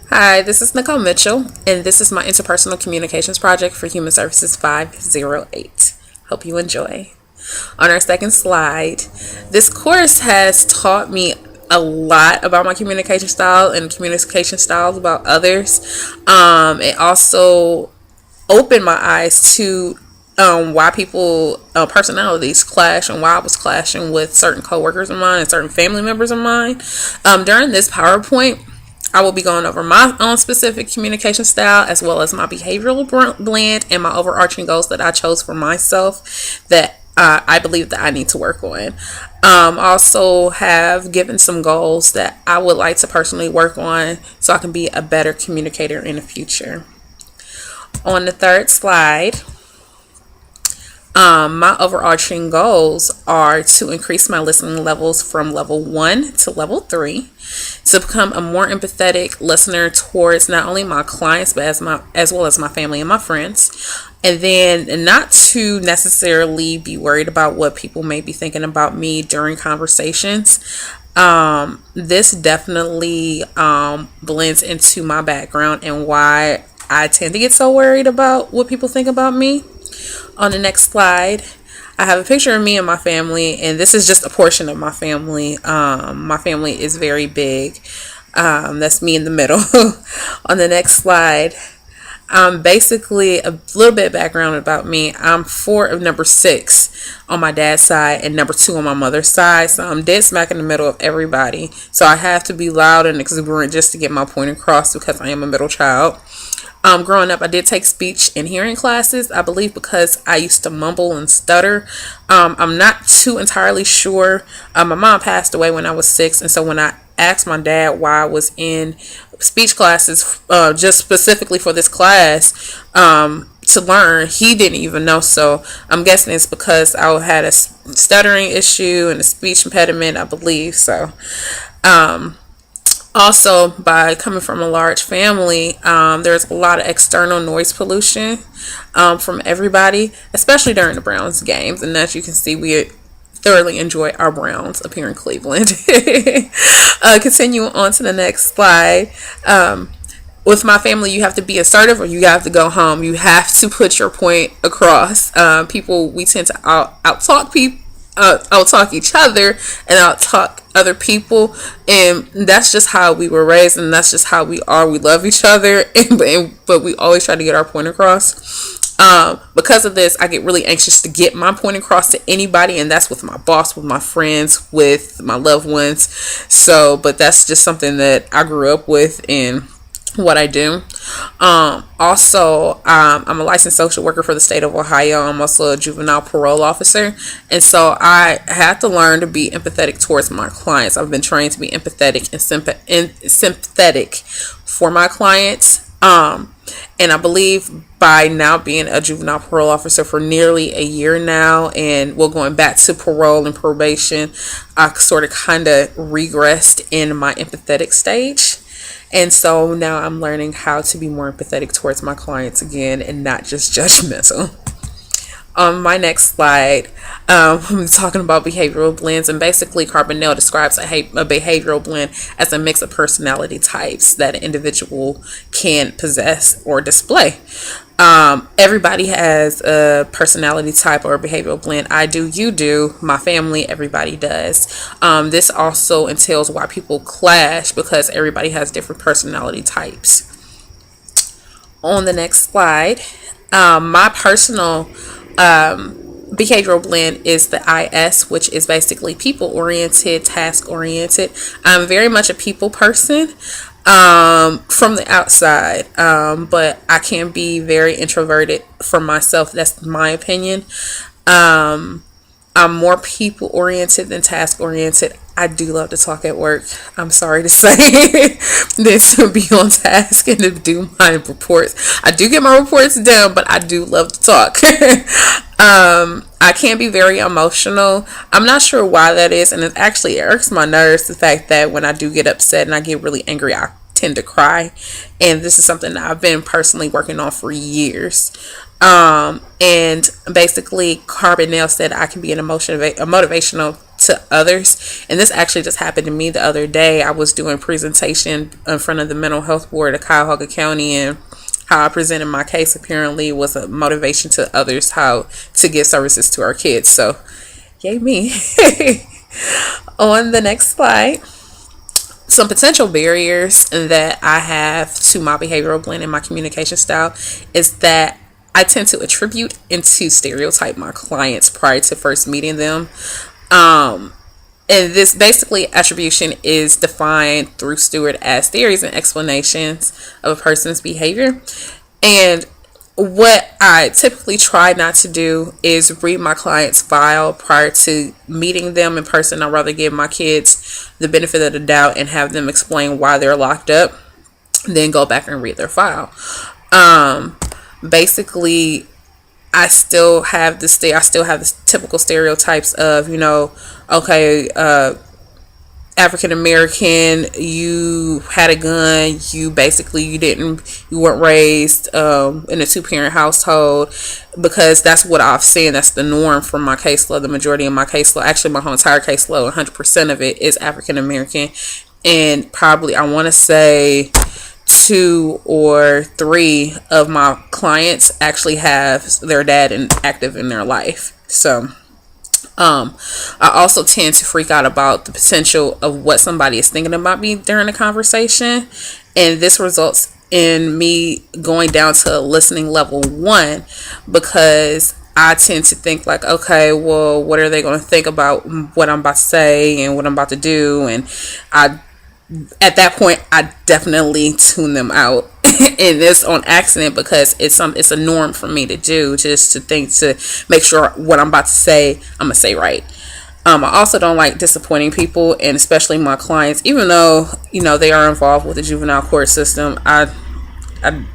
Hi, this is Nicole Mitchell, and this is my interpersonal communications project for Human Services 508. Hope you enjoy. On our second slide, this course has taught me a lot about my communication style and communication styles about others. It also opened my eyes to why people personalities clash and why I was clashing with certain coworkers of mine and certain family members of mine. During this PowerPoint, I will be going over my own specific communication style as well as my behavioral blend and my overarching goals that I chose for myself that I believe that I need to work on. Also have given some goals that I would like to personally work on so I can be a better communicator in the future. On the third slide, my overarching goals are to increase my listening levels from level 1 to level 3, to become a more empathetic listener towards not only my clients but as well as my family and my friends, and then not to necessarily be worried about what people may be thinking about me during conversations. This definitely blends into my background and why I tend to get so worried about what people think about me. On the next slide, I have a picture of me and my family, and this is just a portion of my family. My family is very big. That's me in the middle. On the next slide, basically a little bit of background about me. I'm 4 of number 6 on my dad's side and number 2 on my mother's side. So I'm dead smack in the middle of everybody. So I have to be loud and exuberant just to get my point across because I am a middle child. Growing up, I did take speech and hearing classes, I believe because I used to mumble and stutter. I'm not too entirely sure. My mom passed away when I was 6, and so when I asked my dad why I was in speech classes, just specifically for this class, to learn, he didn't even know. So I'm guessing it's because I had a stuttering issue and a speech impediment, I believe. So, also, by coming from a large family, there's a lot of external noise pollution from everybody, especially during the Browns games. And as you can see, we thoroughly enjoy our Browns up here in Cleveland. Continue on to the next slide. With my family, you have to be assertive or you have to go home. You have to put your point across. We tend to out-talk people. Out-talk each other and out-talk other people, and that's just how we were raised, and that's just how we are. We love each other, but we always try to get our point across. Because of this, I get really anxious to get my point across to anybody, and that's with my boss, with my friends, with my loved ones. So, but that's just something that I grew up with and what I do. Also, I'm a licensed social worker for the state of Ohio. I'm also a juvenile parole officer, and so I had to learn to be empathetic towards my clients. I've been trained to be empathetic and sympathetic for my clients. And I believe by now being a juvenile parole officer for nearly a year now, and going back to parole and probation, I sort of kind of regressed in my empathetic stage. And so now I'm learning how to be more empathetic towards my clients again and not just judgmental. On my next slide, I'm talking about behavioral blends, and basically Carbonell describes a behavioral blend as a mix of personality types that an individual can possess or display. Everybody has a personality type or a behavioral blend. I do, you do, my family, everybody does. This also entails why people clash because everybody has different personality types. On the next slide, my personal behavioral blend is the IS, which is basically people oriented, task oriented. I'm very much a people person from the outside, but I can be very introverted for myself. That's my opinion. I'm more people oriented than task oriented. I do love to talk at work. I'm sorry to say this, to be on task and to do my reports. I do get my reports done, but I do love to talk. I can be very emotional. I'm not sure why that is, and it actually irks my nerves, the fact that when I do get upset and I get really angry, I tend to cry. And this is something that I've been personally working on for years. And basically Carbonell said I can be a motivational to others. And this actually just happened to me the other day. I was doing a presentation in front of the mental health board of Cuyahoga County, and how I presented my case apparently was a motivation to others how to give services to our kids. So yay me. On the next slide, some potential barriers that I have to my behavioral blend and my communication style is that I tend to attribute and to stereotype my clients prior to first meeting them. And this basically attribution is defined through Stewart as theories and explanations of a person's behavior. And what I typically try not to do is read my client's file prior to meeting them in person. I'd rather give my kids the benefit of the doubt and have them explain why they're locked up, then go back and read their file. Basically, I still have the typical stereotypes of, okay, African American, you had a gun, you weren't raised in a 2-parent household, because that's what I've seen. That's the norm for my caseload. The majority of my caseload, actually my whole entire caseload, 100% of it is African American, and probably I want to say 2 or 3 of my clients actually have their dad active in their life. So I also tend to freak out about the potential of what somebody is thinking about me during the conversation, and this results in me going down to listening level 1, because I tend to think like, okay, well, what are they going to think about what I'm about to say and what I'm about to do? And at that point, I definitely tune them out. And this on accident, because it's a norm for me to do, just to make sure what I'm about to say, I'm gonna say right. I also don't like disappointing people, and especially my clients, even though they are involved with the juvenile court system. I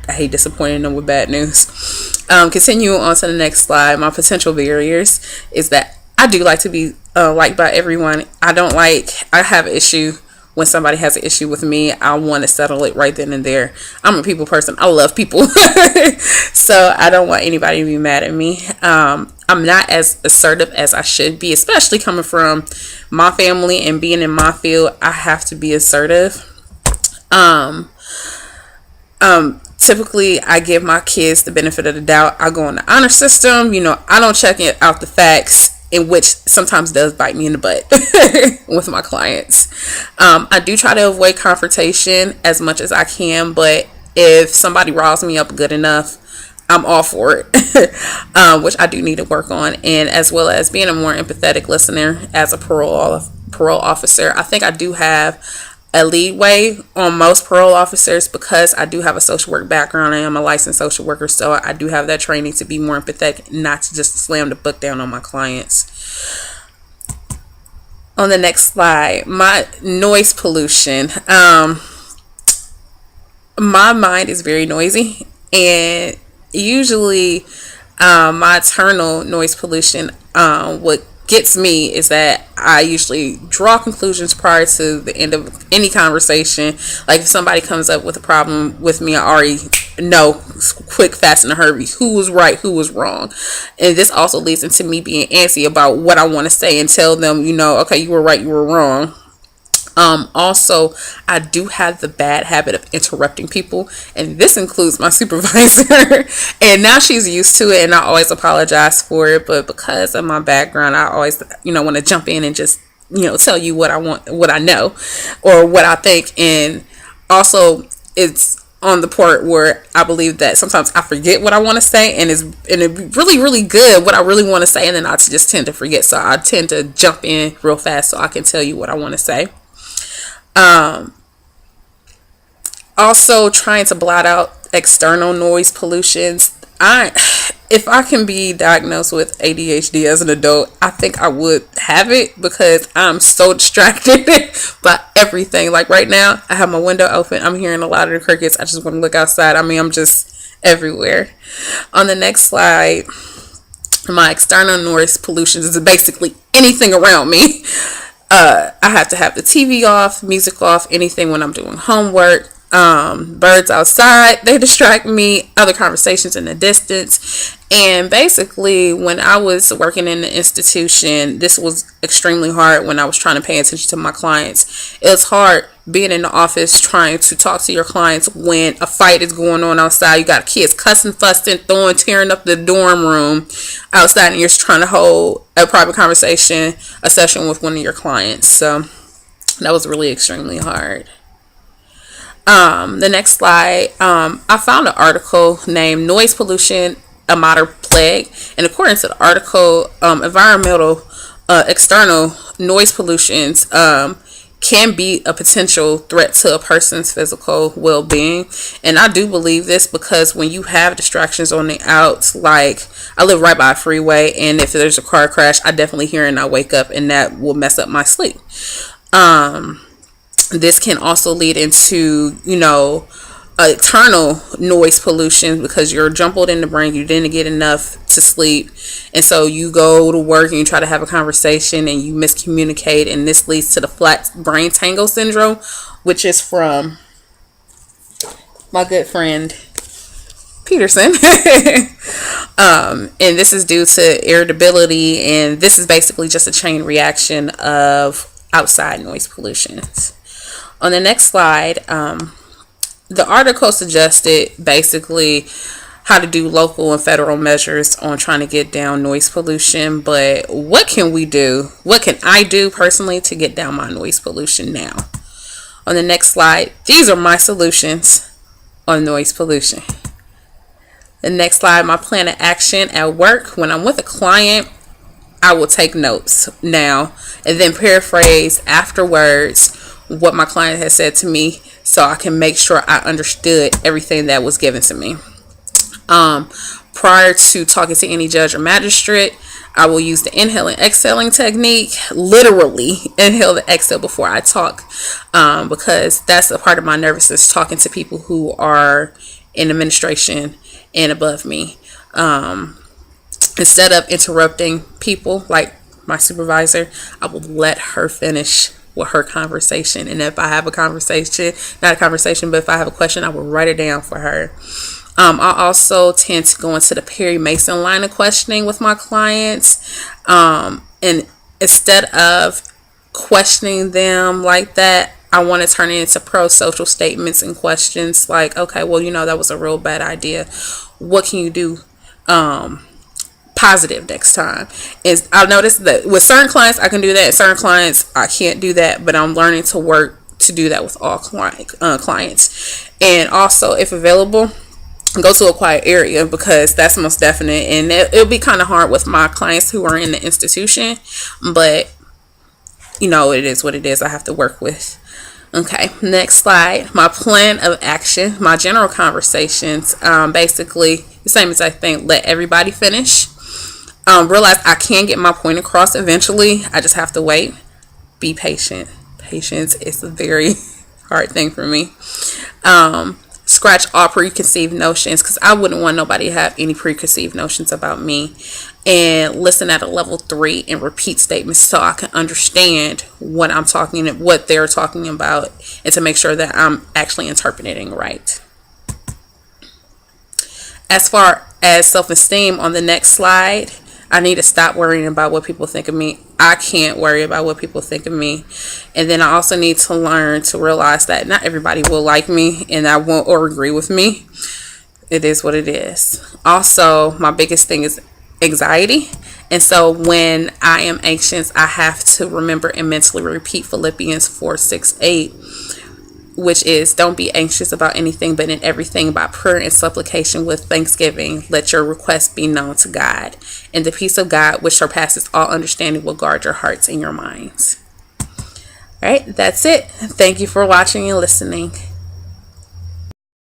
hate disappointing them with bad news. Continue on to the next slide. My potential barriers is that I do like to be liked by everyone. I have an issue. When somebody has an issue with me, I want to settle it right then and there. I'm a people person. I love people. So I don't want anybody to be mad at me. I'm not as assertive as I should be, especially coming from my family and being in my field. I have to be assertive. Typically, I give my kids the benefit of the doubt. I go on the honor system. I don't check out the facts, in which sometimes does bite me in the butt with my clients. I do try to avoid confrontation as much as I can, but if somebody riles me up good enough, I'm all for it, which I do need to work on. And as well as being a more empathetic listener as a parole officer, I think I do have a leeway on most parole officers, because I do have a social work background. I am a licensed social worker, so I do have that training to be more empathetic, not to just slam the book down on my clients. On the next slide, my noise pollution. My mind is very noisy, and usually my internal noise pollution, what gets me is that I usually draw conclusions prior to the end of any conversation. Like if somebody comes up with a problem with me, I already know quick, fast, and a hurry who was right, who was wrong. And this also leads into me being antsy about what I want to say and tell them, okay, you were right, you were wrong. Also, I do have the bad habit of interrupting people, and this includes my supervisor. And now she's used to it, and I always apologize for it. But because of my background, I always, want to jump in and just, tell you what I want, what I know, or what I think. And also, it's on the part where I believe that sometimes I forget what I want to say, and it's really, really good what I really want to say, and then I just tend to forget. So I tend to jump in real fast so I can tell you what I want to say. Also trying to blot out external noise pollutions. If I can be diagnosed with ADHD as an adult, I think I would have it, because I'm so distracted by everything. Like right now, I have my window open. I'm hearing a lot of the crickets. I just want to look outside. I'm just everywhere. On the next slide, my external noise pollution is basically anything around me. I have to have the TV off, music off, anything when I'm doing homework. Birds outside, they distract me, other conversations in the distance. And basically, when I was working in the institution, this was extremely hard when I was trying to pay attention to my clients. It's hard being in the office trying to talk to your clients when a fight is going on outside. You got kids cussing, fussing, tearing up the dorm room outside, and you're just trying to hold a private conversation, a session with one of your clients. So that was really extremely hard. The next slide, I found an article named Noise Pollution, a Modern Plague. And according to the article, environmental, external noise pollutions can be a potential threat to a person's physical well-being. And I do believe this because when you have distractions on the outs, like I live right by a freeway, and if there's a car crash, I definitely hear it and I wake up, and that will mess up my sleep. This can also lead into, eternal noise pollution because you're jumbled in the brain. You didn't get enough to sleep. And so you go to work and you try to have a conversation and you miscommunicate. And this leads to the flat brain tangle syndrome, which is from my good friend Peterson. And this is due to irritability. And this is basically just a chain reaction of outside noise pollutions. On the next slide, the article suggested basically how to do local and federal measures on trying to get down noise pollution. But what can we do? What can I do personally to get down my noise pollution now? On the next slide, these are my solutions on noise pollution. The next slide, my plan of action at work. When I'm with a client, I will take notes now and then paraphrase afterwards what my client has said to me so I can make sure I understood everything that was given to me. Prior to talking to any judge or magistrate, I will use the inhale and exhaling technique. Literally inhale and exhale before I talk, because that's a part of my nervousness, talking to people who are in administration and above me. Instead of interrupting people like my supervisor, I will let her finish with her conversation. And if I have a conversation, not a conversation, but if I have a question, I will write it down for her. I also tend to go into the Perry Mason line of questioning with my clients. And instead of questioning them like that, I want to turn it into pro-social statements and questions like, okay, well, that was a real bad idea. What can you do positive next time? Is I've noticed that with certain clients I can do that, and certain clients I can't do that, but I'm learning to work to do that with all clients. And also, if available, go to a quiet area, because that's most definite. And it'll be kind of hard with my clients who are in the institution, but it is what it is. I have to work with. Okay, next slide. My plan of action, my general conversations, basically the same as I think. Let everybody finish. Realize I can get my point across eventually. I just have to wait. Be patient. Patience is a very hard thing for me. Scratch all preconceived notions, because I wouldn't want nobody to have any preconceived notions about me. And listen at a level 3 and repeat statements so I can understand what they're talking about, and to make sure that I'm actually interpreting right. As far as self-esteem, on the next slide, I need to stop worrying about what people think of me. I can't worry about what people think of me. And then I also need to learn to realize that not everybody will like me and I won't or agree with me. It is what it is. Also, my biggest thing is anxiety. And so when I am anxious, I have to remember and mentally repeat Philippians 4:6-8, which is, don't be anxious about anything, but in everything by prayer and supplication with thanksgiving, let your requests be known to God. And the peace of God, which surpasses all understanding, will guard your hearts and your minds. All right, that's it. Thank you for watching and listening.